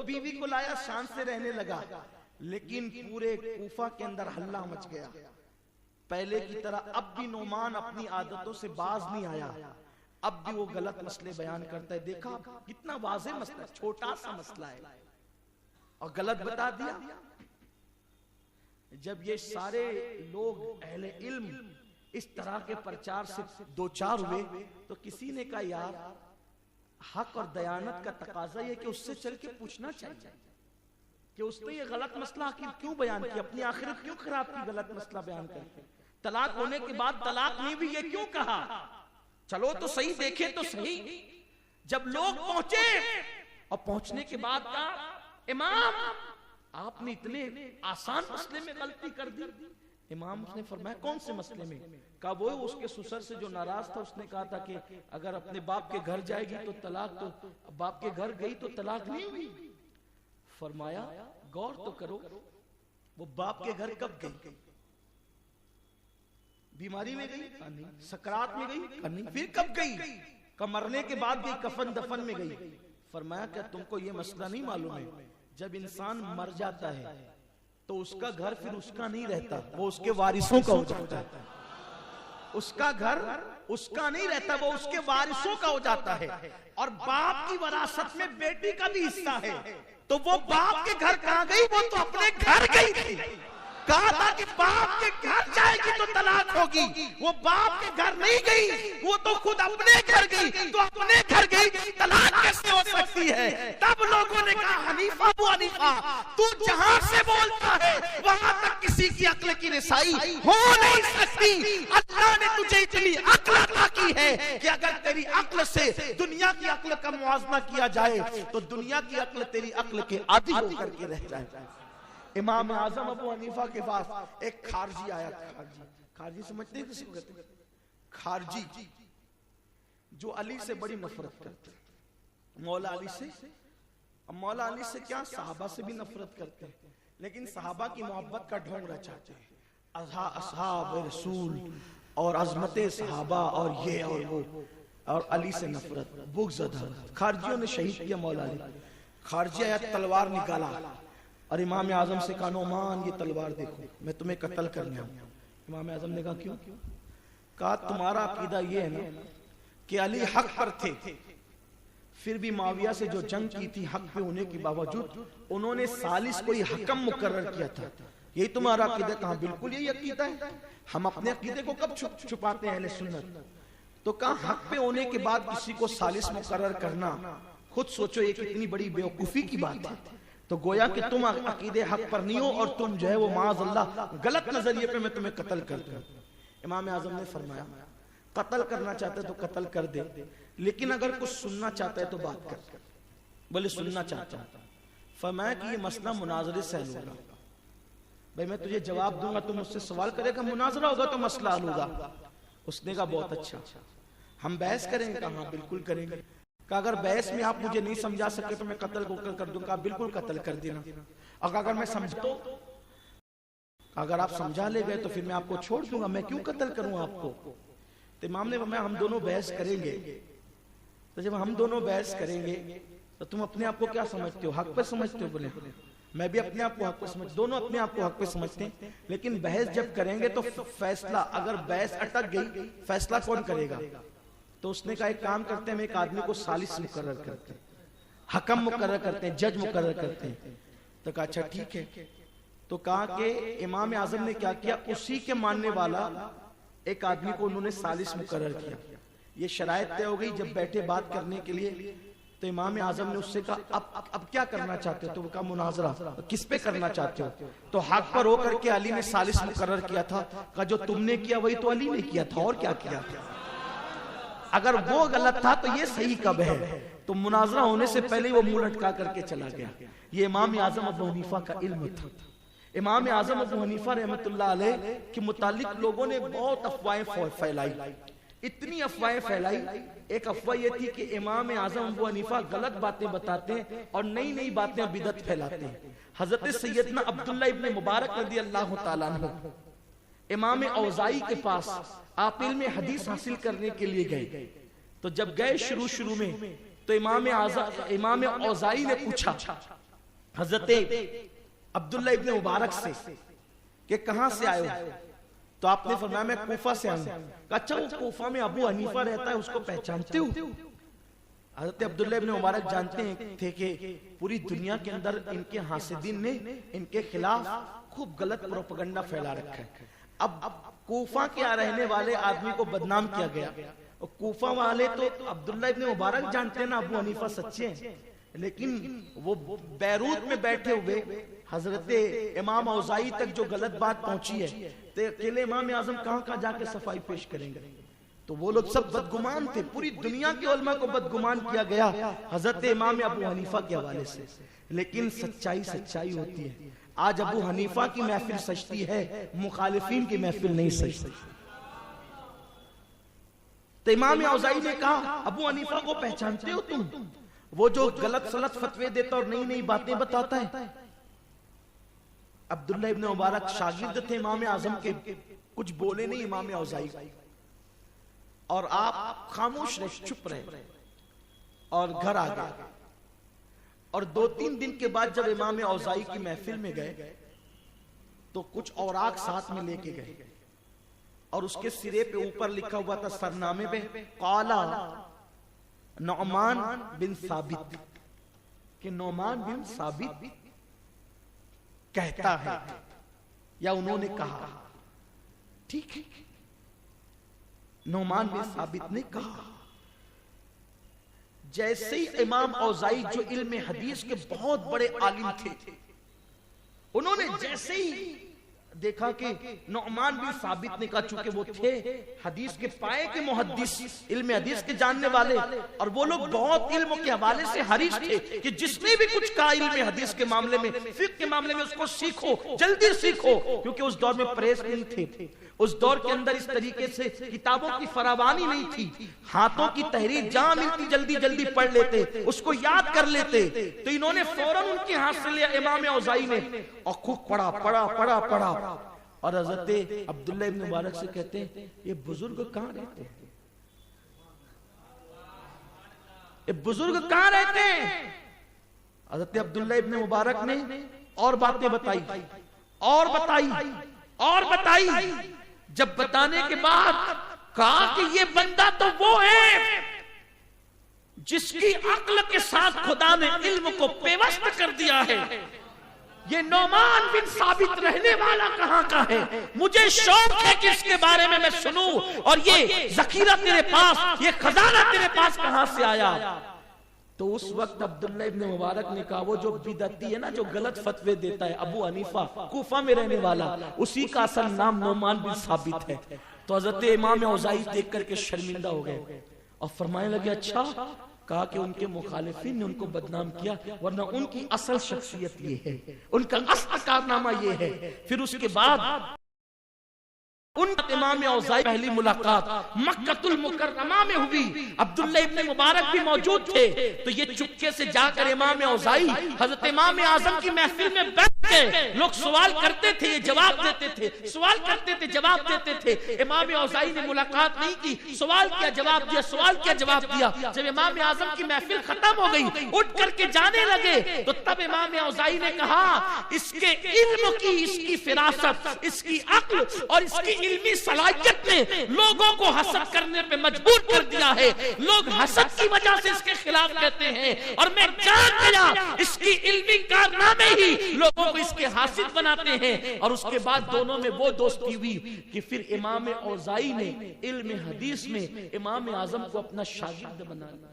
بیوی کو لایا، شان سے رہنے لگا، لیکن پورے کوفہ کے اندر ہلہ مچ گیا۔ پہلے کی طرح اب بھی نعمان اپنی عادتوں سے باز نہیں آیا، اب بھی وہ غلط مسئلے بیان کرتا ہے۔ دیکھا کتنا واضح مسئلہ، چھوٹا سا مسئلہ ہے اور غلط بتا دیا۔ جب یہ سارے لوگ اہل علم اس طرح کے پرچار سے دو چار ہوئے تو کسی نے کہا یار حق اور دیانت کا تقاضا یہ کہ اس سے چل کے پوچھنا چاہیے کہ اس نے یہ غلط مسئلہ آخر کیوں بیان کیا، اپنی آخرت کیوں خراب کی غلط مسئلہ بیان کر کے، طلاق ہونے کے بعد طلاق نہیں بھی یہ کیوں کہا، چلو تو صحیح دیکھیں تو صحیح۔ جب لوگ پہنچے اور پہنچنے کے بعد کہا امام آپ نے اتنے آسان مسئلے میں غلطی کر دی۔ امام نے فرمایا کون سے مسئلے میں؟ کہا وہ اس کے سسر سے جو ناراض تھا، اس نے کہا تھا کہ اگر اپنے باپ کے گھر جائے گی تو طلاق، تو باپ کے گھر گئی تو طلاق نہیں ہوئی۔ فرمایا غور تو کرو وہ باپ کے گھر کب گئی؟ بیماری میں گئی؟ کہا نہیں۔ سکرات میں گئی؟ کہا نہیں۔ پھر کب گئی؟ کہا مرنے کے بعد گئی، کفن دفن میں گئی۔ فرمایا کہ تم کو یہ مسئلہ نہیں معلوم ہے، جب انسان مر جاتا ہے تو اس کا گھر پھر اس کا نہیں رہتا، وہ اس کے وارثوں کا ہو جاتا ہے۔ اس کا گھر اس کا نہیں رہتا، وہ اس کے وارثوں کا ہو جاتا ہے۔ اور باپ کی وراثت میں بیٹی کا بھی حصہ ہے، تو وہ باپ کے گھر کہاں گئی؟ وہ تو اپنے گھر گئی تھی۔ کہا تھا کہ باپ کے گھر جائے گی تو طلاق ہوگی، وہ باپ کے گھر نہیں گئی، وہ تو خود اپنے گھر گئی، تو اپنے گھر گئی طلاق کیسے ہو سکتی ہے؟ تب لوگوں نے کہا حنیفہ ابو حنیفہ تو جہاں سے بولتا ہے وہاں تک کسی کی عقل کی رسائی ہو نہیں سکتی۔ اللہ نے تجھے اتنی عقل عطا کی ہے کہ اگر تیری عقل سے دنیا کی عقل کا موازنہ کیا جائے تو دنیا کی عقل تیری عقل کے عادی ہو کر کے رہ جائے۔ امام اعظم ابو حنیفہ کے پاس ایک خارجی آیا تھا۔ خارجی سمجھتے ہیں کسی کو کہتے ہیں؟ خارجی جو علی سے بڑی نفرت کرتے ہیں، مولا علی سے، مولا علی سے کیا صحابہ سے بھی نفرت کرتے ہیں، لیکن صحابہ کی محبت کا ڈھونگا چاہتے ہیں، اصحاب رسول اور عظمت صحابہ اور یہ اور وہ، اور علی سے نفرت، بغض عداوت۔ خارجیوں نے شہید کیا مولا علی۔ خارجی آیا، تلوار نکالا اور امام اعظم سے کہا نعمان یہ تلوار دیکھو میں تمہیں قتل کرنے آؤں۔ امام اعظم نے کہا کیوں؟ کہا تمہارا عقیدہ یہ ہے نا کہ علی حق پر تھے، پھر بھی معاویہ سے جو جنگ کی تھی حق پہ ہونے کے باوجود انہوں نے ثالث کوئی حکم مقرر کیا تھا، یہی تمہارا عقیدہ؟ کہا بالکل یہی عقیدہ ہے، ہم اپنے عقیدے کو کب چھپاتے ہیں اہل سنت؟ تو کہا حق پہ ہونے کے بعد کسی کو ثالث مقرر کرنا، خود سوچو یہ کتنی بڑی بیوقوفی کی بات ہے۔ تو گویا کہ تم عقیدے حق پر نہیں ہو اور تم جو ہے وہ معاذ اللہ غلط نظریے پہ میں تمہیں قتل کر دوں۔ امام اعظم نے فرمایا قتل کرنا چاہتا ہے تو قتل کر دے، لیکن اگر کچھ سننا چاہتا ہے تو بات کر۔ بولے سننا چاہتا ہوں۔ فرمایا کہ یہ مسئلہ مناظرے سے حل ہوگا، بھئی میں تجھے جواب دوں گا، تم مجھ سے سوال کرے گا، مناظرہ ہوگا تو مسئلہ حل ہوگا۔ اس نے کہا بہت اچھا، ہم بحث کریں گے؟ کہا ہاں بالکل کریں گے۔ کہ اگر بحث میں آپ مجھے نہیں سمجھا سکے تو میں قتل کو کر دوں گا، بالکل قتل کر دینا۔ اگر میں سمجھتا ہوں، اگر آپ سمجھا لے گئے تو پھر میں آپ کو چھوڑ دوں گا، میں کیوں قتل کروں آپ کو؟ تو امام نے فرمایا ہم دونوں بحث کریں گے، تو جب ہم دونوں بحث کریں گے تو تم اپنے آپ کو کیا سمجھتے ہو؟ حق پہ سمجھتے ہو؟ بولے میں بھی اپنے آپ کو حق پہ سمجھتے، دونوں اپنے آپ کو حق پہ سمجھتے ہیں، لیکن بحث جب کریں گے تو فیصلہ، اگر بحث اٹک گئی فیصلہ کون کرے گا؟ تو اس نے کہا ایک کام کرتے ہیں، ہم ایک آدمی کو ثالث مقرر کرتے ہیں، حکم مقرر کرتے ہیں، جج مقرر کرتے ہیں۔ تو کہا اچھا ٹھیک ہے۔ تو کہا کہ امام اعظم نے کیا کیا؟ اسی کے ماننے والا ایک آدمی کو انہوں نے ثالث مقرر کیا۔ یہ شرائط طے ہو گئی، جب بیٹھے بات کرنے کے لیے تو امام اعظم نے اس سے کہا اب کیا کرنا چاہتے ہو؟ تو وہ کہا مناظرہ۔ کس پہ کرنا چاہتے ہو؟ تو حق پر ہو کر کے علی نے ثالث مقرر کیا تھا۔ کہا جو تم نے کیا وہی تو علی نے کیا تھا، اور کیا کیا تھا؟ اگر وہ غلط تھا تو یہ صحیح کب ہے؟ تو مناظرہ ہونے سے پہلے وہ منہ لٹکا کر کے چلا گیا۔ یہ امام اعظم ابو حنیفہ کا علم تھا۔ امام اعظم ابو حنیفہ رحمۃ اللہ علیہ کے متعلق لوگوں نے بہت افواہیں پھیلائی، اتنی افواہیں پھیلائی۔ ایک افواہ یہ تھی کہ امام اعظم ابو حنیفہ غلط باتیں بتاتے ہیں اور نئی نئی باتیں بدعت پھیلاتے ہیں۔ حضرت سیدنا عبداللہ ابن مبارک رضی اللہ تعالیٰ عنہ امام اوزاعی کے پاس آپ علم حدیث حاصل کرنے کے لیے گئے، تو جب گئے شروع میں تو امام اوزاعی نے پوچھا حضرت عبداللہ ابن مبارک سے کہ کہاں سے آئے ہو؟ تو آپ نے فرمایا میں کوفہ سے آؤں. کہا اچھا وہ کوفہ میں ابو حنیفہ رہتا ہے, اس کو پہچانتے ہو؟ حضرت عبداللہ ابن مبارک جانتے تھے کہ پوری دنیا کے اندر ان کے حاسدین نے ان کے خلاف خوب غلط پروپیگنڈا پھیلا رکھا ہے. اب کوفہ کے رہنے والے آدمی کو بدنام کیا گیا. کوفہ والے تو عبداللہ ابن مبارک جانتے ہیں نا ابو حنیفہ سچے ہیں, لیکن وہ بیروت میں بیٹھے ہوئے حضرت امام اوزاعی تک جو غلط بات پہنچی ہے تو اکیلے امام اعظم کہاں جا کے صفائی پیش کریں گے؟ تو وہ لوگ سب بدگمان تھے. پوری دنیا کے علماء کو بدگمان کیا گیا حضرت امام ابو حنیفہ کے حوالے سے. لیکن سچائی ہوتی ہے. آج ابو حنیفہ کی محفل سجتی ہے, مخالفین کی محفل نہیں سجتی. تو امام اوزاعی نے کہا ابو حنیفہ کو پہچانتے ہو تم؟ وہ جو غلط سلط فتوے دیتا اور نئی نئی باتیں بتاتا ہے. عبداللہ ابن مبارک شاگرد تھے امام اعظم کے, کچھ بولے نہیں امام اوزاعی, اور آپ خاموش رہے, چھپ رہے اور گھر آ گئے. اور 2-3 دن کے بعد جب امام اوزاعی کی محفل میں گئے تو کچھ اوراق ساتھ میں لے کے گئے, اور اس کے سرے پہ اوپر لکھا ہوا تھا سرنامے پہ قالا نعمان بن ثابت, کہ نعمان بن ثابت کہتا ہے یا انہوں نے کہا. ٹھیک ہے, نعمان بن ثابت نے کہا. جیسے ہی امام اوزاعی جو علم حدیث کے بہت بڑے عالم تھے, انہوں نے جیسے ہی دیکھا کہ نعمان بن ثابت نے کہا, چونکہ وہ تھے حدیث کے پائے کے محدث, علم حدیث کے جاننے والے, اور وہ لوگ بہت علم کے حوالے سے حریص تھے کہ جس نے بھی کچھ کہا علم حدیث کے معاملے میں, فقہ کے معاملے میں, اس کو سیکھو, جلدی سیکھو. کیونکہ اس دور میں پریس نہیں تھے, اس دور کے اندر اس طریقے سے کتابوں کی فراوانی نہیں تھی, ہاتھوں کی تحریر جہاں ملتی جلدی جلدی پڑھ لیتے, اس کو یاد کر لیتے. تو انہوں نے فوراً ان کے ہاتھ سے لیا امام اوزاعی نے, اور خوب پڑھا. اور حضرت عبداللہ ابن مبارک سے کہتے ہیں یہ بزرگ کہاں رہتے ہیں, یہ بزرگ کہاں رہتے ہیں؟ حضرت عبداللہ ابن مبارک نے اور باتیں بتائی. جب بتانے کے بعد کہا کہ یہ بندہ تو وہ ہے جس کی عقل کے ساتھ خدا نے علم کو پیوست کر دیا ہے. یہ نعمان بن ثابت رہنے والا کہاں کا ہے؟ مجھے شوق ہے کہ اس کے بارے میں سنوں, اور یہ ذخیرہ تیرے پاس, یہ خزانہ تیرے پاس کہاں سے آیا؟ تو اس وقت عبداللہ ابن مبارک نے کہا وہ جو بدعتی ہے نا, جو غلط فتوے دیتا ہے, ابو حنیفہ کوفہ میں رہنے والا, اسی کا اصل نام نعمان بن ثابت ہے. تو حضرت امام اوزاعی دیکھ کر کے شرمندہ ہو گئے اور فرمانے لگے اچھا, کہا کہ ان کے مخالفین نے ان کو بدنام کیا, ورنہ ان کی اصل شخصیت یہ ہے, ان کا اصل کارنامہ یہ ہے. پھر اس کے بعد ان امام اوزاعی پہلی ملاقات مکہ المکرمہ میں ہوئی. عبداللہ ابن مبارک بھی موجود تھے. تو یہ چپکے سے جا کر امام اوزاعی حضرت امام اعظم کی محفل میں بیٹھ کے, لوگ سوال کرتے تھے یہ جواب دیتے تھے, سوال کرتے تھے جواب دیتے تھے. امام اوزاعی نے ملاقات نہیں کی, سوال کیا جواب دیا, سوال کیا جواب دیا. جب امام اعظم کی محفل ختم ہو گئی, اٹھ کر کے جانے لگے, تو تب امام اوزاعی نے کہا اس کے علم کی, اس کی فراست, اس کی عقل اور اس کی علمی صلاحیت نے لوگوں کو حسد کرنے پہ مجبور کر دیا ہے. لوگ حسد کی وجہ سے اس کے خلاف کہتے ہیں, اور میں جان گیا اس کی علمی کارنامے ہی لوگوں کو اس کے حاسد بناتے ہیں. اور اس کے بعد دونوں میں وہ دوستی ہوئی کہ پھر امام اوزاعی نے علم حدیث میں امام اعظم کو اپنا شاگرد بنا لیا.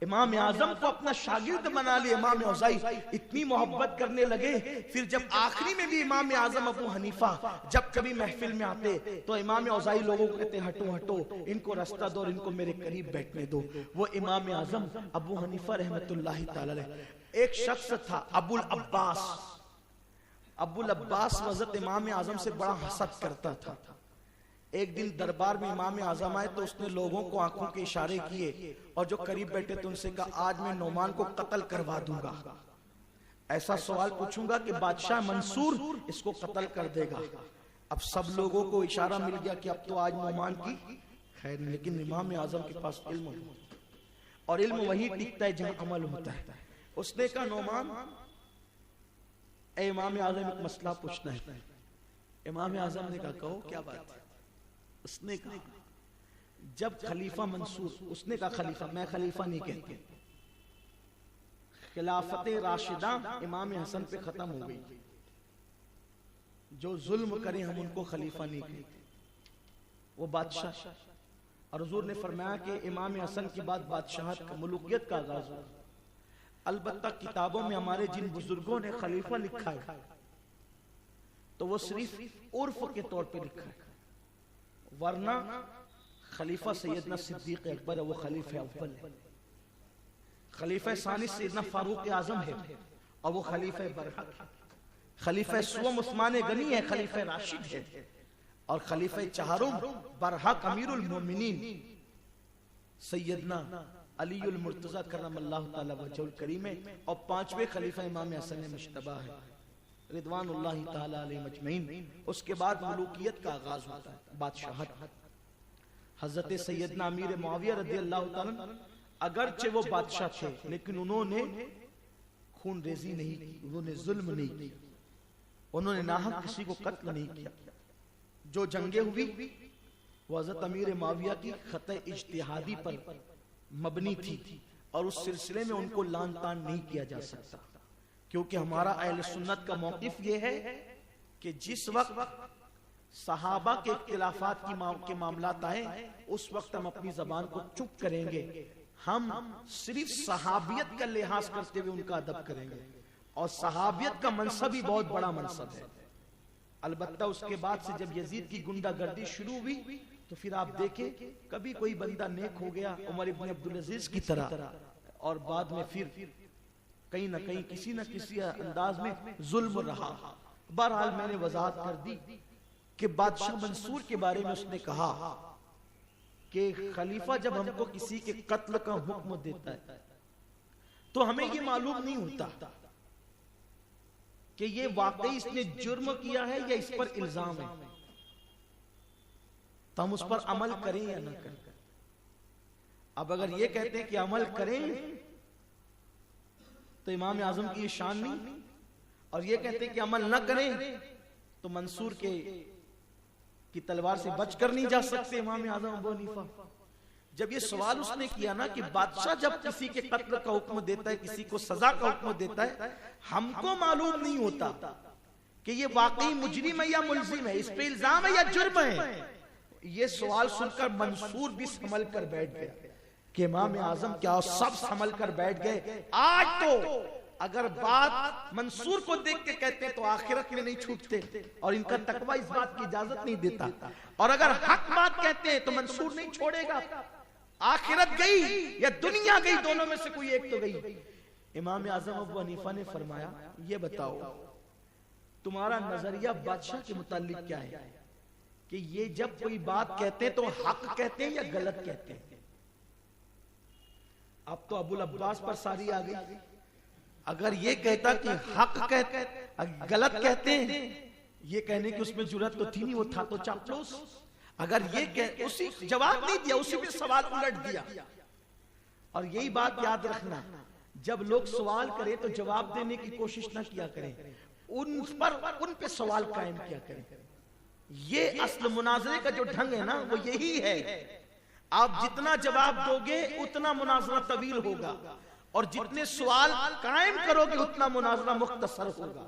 امام اعظم کو اپنا شاگرد بنا لیا. امام اوزاعی اتنی محبت کرنے لگے. پھر جب آخری میں بھی امام اعظم ابو حنیفہ جب کبھی محفل میں آتے تو امام اوزاعی لوگوں کو کہتے ہٹو, ان کو رستہ دو, ان کو میرے قریب بیٹھنے دو. وہ امام اعظم ابو حنیفہ رحمت اللہ تعالی علیہ, ایک شخص تھا ابو العباس. ابو العباس حضرت امام اعظم سے بڑا حسد کرتا تھا. ایک دن دربار میں امام اعظم آئے تو اس نے لوگوں کو آنکھوں کے اشارے کیے, اور جو قریب بیٹھے تھے ان سے کہا آج میں نعمان کو قتل کروا دوں گا. ایسا سوال پوچھوں گا کہ بادشاہ منصور اس کو قتل کر دے گا. اب سب لوگوں کو اشارہ مل گیا کہ اب تو آج نعمان کی خیر. لیکن امام اعظم کے پاس علم, اور علم وہی ٹکتا ہے جہاں عمل ہوتا ہے. اس نے کہا نعمان اے امام اعظم ایک مسئلہ پوچھنا ہے. امام اعظم نے کہا کہو کیا بات ہے. اس نے کہا جب خلیفہ منصور, اس نے کہا خلیفہ, میں خلیفہ نہیں کہتی, خلافت راشدہ امام حسن پہ ختم ہو گئی, جو ظلم کریں ہم ان کو خلیفہ نہیں کہتے, وہ بادشاہ. اور حضور نے فرمایا کہ امام حسن کی بعد بادشاہت کا, ملوکیت کا آغاز ہوا. البتہ کتابوں میں ہمارے جن بزرگوں نے خلیفہ لکھا ہے تو وہ صرف عرف کے طور پہ لکھا ہے, ورنہ خلیفہ سیدنا صدیق اکبر ہے, وہ خلیفہ اول ہے. خلیفہ ثانی سیدنا فاروق اعظم ہے اور وہ خلیفہ برحق ہے. خلیفہ سوم عثمان غنی ہے, خلیفہ راشد ہے. اور خلیفہ چہارم برحق امیر المومنین سیدنا علی المرتضی کرم اللہ تعالی وجہ الکریم ہے. اور پانچویں خلیفہ امام حسن مجتبی ہے رضوان اللہ تعالی علیہ مجمعین. اس کے بعد ملوکیت کا آغاز ہوتا ہے, بادشاہت. حضرت سیدنا امیر معاویہ رضی اللہ تعالی اگرچہ وہ بادشاہ تھے لیکن انہوں نے خون ریزی نہیں کی, انہوں نے ظلم نہیں کی, انہوں نے ناحق کسی کو قتل نہیں کیا. جو جنگیں ہوئی وہ حضرت امیر معاویہ کی خطۂ اجتہادی پر مبنی تھی اور اس سلسلے میں ان کو لان تان نہیں کیا جا سکتا, کیونکہ ہمارا اہل سنت کا موقف یہ ہے کہ جس وقت صحابہ کے اختلافات کے معاملات آئے اس وقت ہم اپنی زبان کو چپ کریں گے. ہم صرف صحابیت کا لحاظ کرتے ہوئے ان کا ادب کریں گے, اور صحابیت کا منصب ہی بہت بڑا منصب ہے. البتہ اس کے بعد سے جب یزید کی گنڈا گردی شروع ہوئی تو پھر آپ دیکھیں کبھی کوئی بندہ نیک ہو گیا عمر ابن عبدالعزیز کی طرح, اور بعد میں پھر کہیں نہ کہیں کسی نہ کسی انداز میں ظلم رہا. بہرحال میں نے وضاحت کر دی کہ بادشاہ منصور کے بارے میں اس نے کہا کہ خلیفہ جب ہم کو کسی کے قتل کا حکم دیتا ہے تو ہمیں یہ معلوم نہیں ہوتا کہ یہ واقعی اس نے جرم کیا ہے یا اس پر الزام ہے, تو ہم اس پر عمل کریں یا نہ کریں. اب اگر یہ کہتے ہیں کہ عمل کریں تو امام اعظم کی یہ شان نہیں, اور یہ کہتے ہیں کہ عمل نہ کریں تو منصور کی تلوار سے بچ کر نہیں جا سکتے امام اعظم ابو حنیفہ. جب یہ سوال اس نے کیا نا کہ بادشاہ جب کسی کے قتل کا حکم دیتا ہے, کسی کو سزا کا حکم دیتا ہے, ہم کو معلوم نہیں ہوتا کہ یہ واقعی مجرم ہے یا ملزم ہے, اس پہ الزام ہے یا جرم ہے. یہ سوال سن کر منصور بھی سنبھل کر بیٹھ گیا کہ امام اعظم کیا, سب سنبھل کر بیٹھ گئے. آج تو اگر بات منصور کو دیکھ کے کہتے ہیں تو آخرت میں نہیں چھوٹتے, اور ان کا تقوی اس بات کی اجازت نہیں دیتا. اور اگر حق بات کہتے ہیں تو منصور نہیں چھوڑے گا. آخرت گئی یا دنیا گئی, دونوں میں سے کوئی ایک تو گئی. امام اعظم ابو حنیفہ نے فرمایا یہ بتاؤ تمہارا نظریہ بادشاہ کے متعلق کیا ہے کہ یہ جب کوئی بات کہتے ہیں تو حق کہتے ہیں یا غلط کہتے ہیں. اب تو ابو العباس پر ساری آ گئی. اگر یہ کہتا کہ حق کہتے غلط کہتے ہیں, یہ کہنے کی اس میں جرات تو تھی نہیں, وہ تھا تو چاپلوس. اگر یہ اسی جواب نہیں دیا, اسی میں سوال الٹ دیا. اور یہی بات یاد رکھنا, جب لوگ سوال کریں تو جواب دینے کی کوشش نہ کیا کریں, ان پہ سوال قائم کیا کریں. یہ اصل مناظرے کا جو ڈھنگ ہے نا وہ یہی ہے. آپ جتنا جواب دو گے اتنا مناظرہ طویل ہوگا, اور جتنے سوال قائم کرو گے اتنا مناظرہ مختصر ہوگا.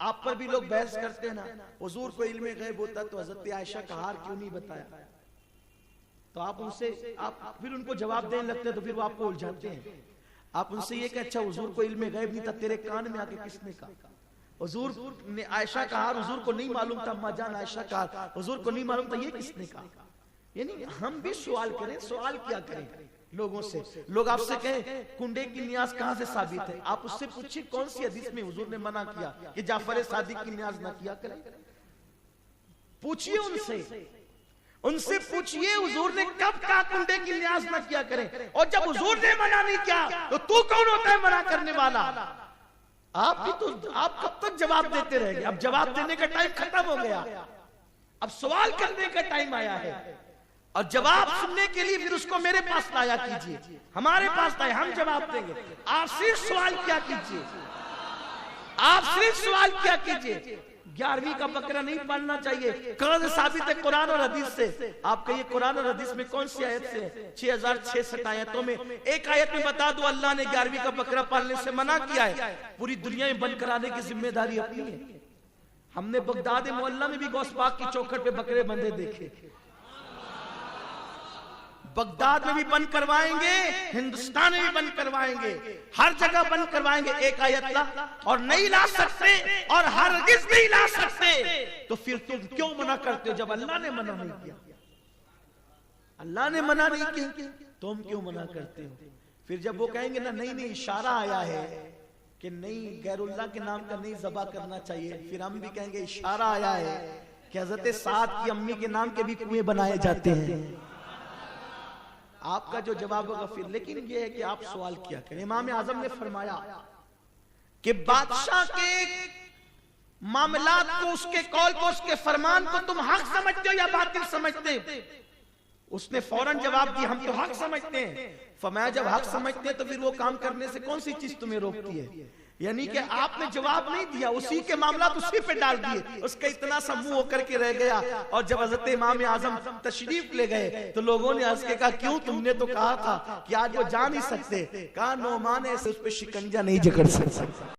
آپ پر بھی لوگ بحث کرتے ہیں نا, حضور کو علم غیب ہوتا تو حضرت عائشہ کا ہار کیوں نہیں بتایا, تو آپ ان سے پھر ان کو جواب دینے لگتے تو پھر وہ آپ کو الجھاتے ہیں. آپ ان سے یہ کہ اچھا حضور کو علم غیب نہیں تھا, تیرے کان میں آ کے کس نے کہا؟ حضور نے عائشہ کا ہار حضور کو نہیں معلوم تھا, اما جان عائشہ کا ہار حضور کو نہیں معلوم تھا, یہ کس نے کہا؟ یعنی ہم بھی سوال کریں, سوال کیا کریں لوگوں سے. لوگ آپ سے کہیں کنڈے کی نیاز کہاں سے ثابت ہے, آپ اس سے پوچھیں کون سی حدیث میں حضور نے منع کیا کہ جعفر صادق کی نیاز نہ کیا کریں. پوچھئے ان سے پوچھئے حضور نے کب کہا کنڈے کی نیاز نہ کیا کریں, اور جب حضور نے منع نہیں کیا تو کون ہوتا ہے منع کرنے والا؟ آپ کب تک جواب دیتے رہیں گے؟ اب جواب دینے کا ٹائم ختم ہو گیا, اب سوال کرنے کا ٹائم آیا ہے. اور جواب سننے کے لیے پھر اس کو میرے پاس لایا کیجئے، ہمارے پاس لائے، ہم جواب دیں گے۔ آپ صرف سوال کیا کیجئے، آپ صرف سوال کیا کیجئے۔ 11ویں کا بقرہ نہیں پڑھنا چاہیے، قرض ثابت ہے قرآن اور حدیث سے۔ آپ کہیے قرآن اور حدیث میں کون سی آیت سے ہے؟ 6066 آیتوں میں ایک آیت میں بتا دو اللہ نے 11ویں کا بقرہ پڑھنے سے منع کیا ہے۔ پوری دنیا میں بند کرانے کی ذمہ داری اپنی ہے۔ ہم نے بغداد معلیٰ میں بھی غوث پاک کی چوکھٹ پہ بکرے بندے دیکھے، بغداد میں بھی بند کروائیں گے، ہندوستان میں بھی بند کروائیں گے، ہر جگہ بند کروائیں گے۔ ایک آیت لا اور نہیں لا سکتے اور ہرگز نہیں لا سکتے تو پھر تم کیوں منع کرتے ہو جب اللہ نے منع نہیں کیا؟ اللہ نے منع نہیں کیا تم کیوں منع کرتے ہو؟ پھر جب وہ کہیں گے نا نہیں اشارہ آیا ہے کہ نہیں غیر اللہ کے نام کا نہیں ذبح کرنا چاہیے، پھر ہم بھی کہیں گے اشارہ آیا ہے کہ حضرت سعد کی امی کے نام کے بھی کنویں بنائے جاتے ہیں۔ آپ کا جو جواب ہوگا پھر، لیکن یہ ہے کہ آپ سوال کیا کریں۔ امام اعظم نے فرمایا کہ بادشاہ کے معاملات کو، اس کے قول کو، اس کے فرمان کو تم حق سمجھتے ہو یا باطل سمجھتے ہو؟ اس نے فوراً جواب دیا ہم تو حق سمجھتے ہیں۔ فرمایا جب حق سمجھتے ہیں تو پھر وہ کام کرنے سے کون سی چیز تمہیں روکتی ہے؟ یعنی کہ آپ نے جواب نہیں دیا، اسی کے معاملات اسی پہ ڈال دیے، اس کا اتنا سا منہ ہو کر کے رہ گیا۔ اور جب حضرت امام اعظم تشریف لے گئے تو لوگوں نے عرض کہا کیوں تم نے تو کہا تھا کہ آج وہ جا نہیں سکتے۔ کہا نعمان ایسے اس پہ شکنجہ نہیں جکڑ سکتا۔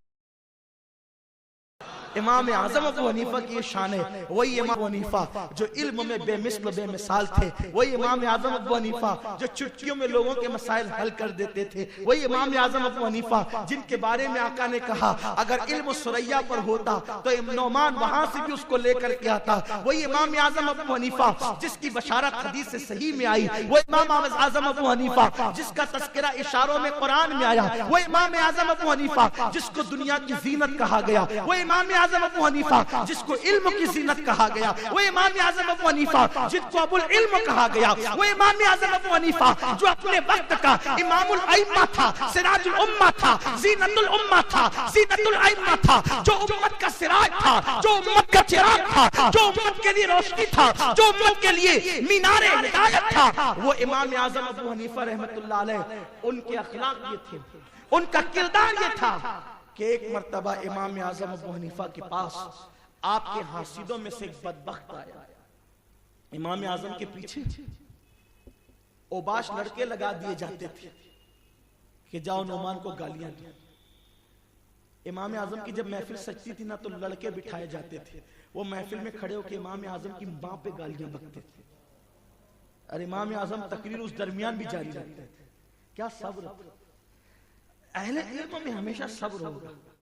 امام اعظم ابو حنیفہ کی یہ شان ہے، وہی امام ابو حنیفہ جو علم میں بے مثل و بے مثال تھے، وہی امام اعظم ابو حنیفہ جو چٹکیوں میں لوگوں کے مسائل حل کر دیتے تھے، وہی امام اعظم ابو حنیفہ جن کے بارے میں آقا نے کہا اگر علم سریا پر ہوتا تو نعمان وہاں سے بھی اس کو لے کر کے آتا۔ وہی امام اعظم ابو حنیفہ جس کی بشارت حدیث صحیح میں آئی، وہ امام اعظم ابو حنیفہ جس کا تذکرہ اشاروں میں قرآن میں آیا، وہ امام اعظم ابو حنیفہ جس کو دنیا کی زینت کہا گیا، وہ امام اعظم ابو حنیفہ جس کو علم کی زینت کہا گیا، وہ امام اعظم ابو حنیفہ جس کو ابو العلم کہا گیا، وہ امام اعظم ابو حنیفہ جو اپنے وقت کا امام الائمہ تھا، سراج الامہ تھا، زینت الامہ تھا، زینت الائمہ تھا، جو امت کا سراج تھا، جو امت کا چراغ تھا، جو امت کے لیے روشنی تھا، جو امت کے لیے مینار ہدایت تھا، وہ امام اعظم ابو حنیفہ رحمۃ اللہ علیہ۔ ان کے اخلاق یہ تھے، ان کا کردار یہ تھا کہ ایک مرتبہ امام اعظم ابو حنیفہ کے پاس آپ کے حاسدوں میں سے ایک بدبخت آیا۔ امام اعظم کے پیچھے اوباش لڑکے لگا دیے جاتے تھے کہ جاؤ نعمان کو گالیاں دو۔ امام اعظم کی جب محفل سجتی تھی نا تو لڑکے بٹھائے جاتے تھے، وہ محفل میں کھڑے ہو کے امام اعظم کی ماں پہ گالیاں بکتے تھے، اور امام اعظم تقریر اس درمیان بھی جاری رکھتے تھے۔ کیا صبر! اہل علم میں ہمیشہ صبر ہوگا۔